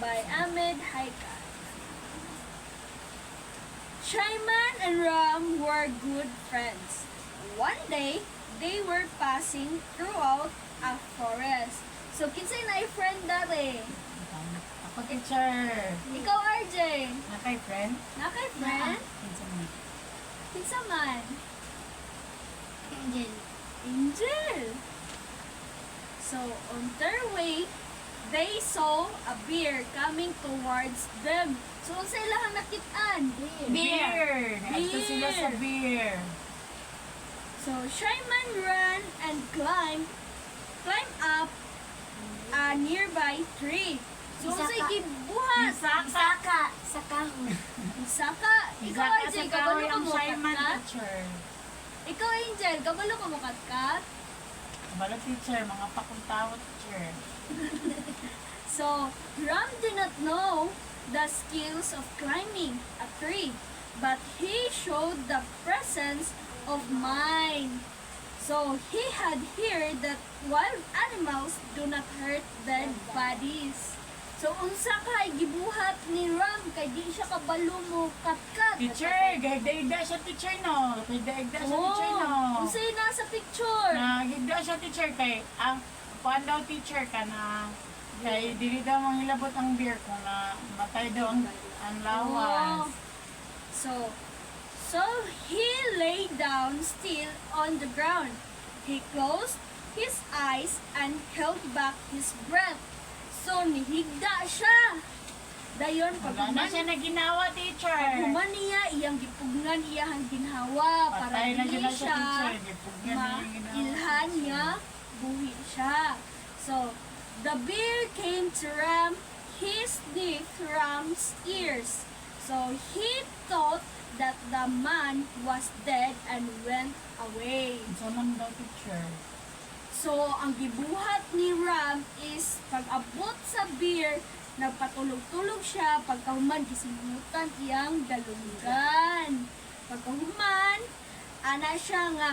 by Ahmed Haikal. Shaiman and Ram were good friends. One day, they were passing throughout a forest. So, kinsay na friend dati? Ako, teacher. Ikaw, RJ. Nakay friend? Nakay friend? Kinsa man. Kinsa man? Angel. Angel. So, on their way, they saw a bear coming towards them. So, sa ilang nakitaan? Beer. Ito sila sa beer. So, Shaiman ran and climbed up a nearby tree. So, sa Isaka. gibuhat. Saka. Sakahon. Isaka. Ikaw, Isa RJ, sa kabalo kahoy ka ang mo Simon, ka? teacher. Ikaw, Angel, kabalo ka mo ka? Kabalo, teacher. Mga pakuntawa, teacher. So, Ram did not know the skills of climbing a tree, but he showed the presence of mind. So, he had heard that wild animals do not hurt dead bodies. So, unsa kay gibuhat ni Ram kay di siya kabalo mo katkat. Teacher, gahigda siya, teacher, no? Gahigda siya, teacher, no? Unsay nasa picture? Nagigda siya, teacher, kay ang kuan daw, teacher, ka na kay dili daw manghilabot ang beer kung na matay daw ang lawas. So he lay down still on the ground. He closed his eyes and held back his breath. So nihigda siya. Dayon Wala na siya na ginawa, teacher. paghuman niya iyang gipugnan iyang ginhawa para Patay na dili sila sa siya teacher. Gipugyan na yung ginawa. mailhan niya buhi siya. So the bear came to Ram. He sniffed Ram's ears. So he thought that the man was dead and went away. Isa man daw, teacher. So, ang gibuhat ni Ram is pag-abot sa beer, nagpatulog-tulog siya, pagkahuman, gisimutan iyang dalungan. Pagkahuman, ana siya nga,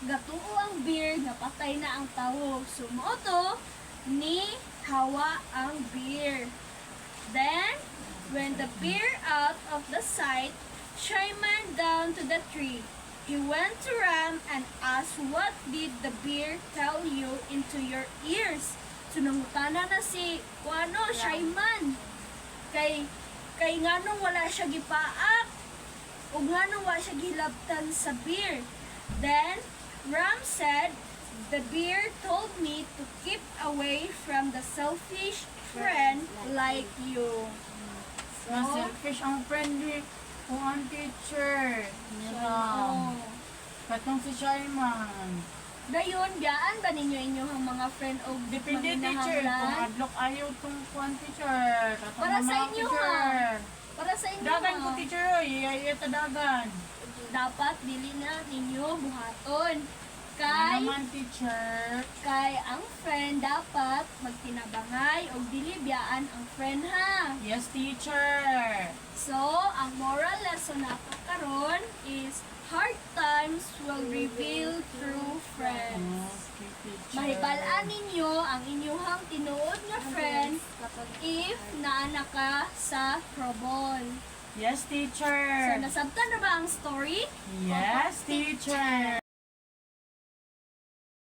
gatuo ang beer, napatay na ang tao. Sumoto, ni hawa ang beer. Then, when the bear out of the sight, Shaiman down to the tree. He went to Ram and asked, "What did the bear tell you into your ears?" So nangutana na si Shaiman. Kay nganong wala siya gipaak o nganong wala siya gilabtan sa bear. Then Ram said, "The bear told me to keep away from the selfish friend like you." Na selfish ang friendly kung ang teacher. Nila. Katong si Shaiman. Dayon, gaan ba ninyo inyong mga friend o Depende, teacher. Kung adlok ayaw tong kuan, teacher. Katong Para sa mga inyo, teacher. Para sa inyo, Dagan ko, teacher. Iya dagan. dapat dili na ninyo buhaton. Ano naman, teacher? Kay ang friend dapat magtinabangay o dili biyaan ang friend ha. Yes, teacher. So, ang moral lesson nato karon is hard times will reveal true friends. Okay, teacher. Mahibalaan ninyo ang inyong tinuod nga friend if naana ka sa trouble. Yes, So, teacher. nasabtan na ba ang story? Yes, teacher.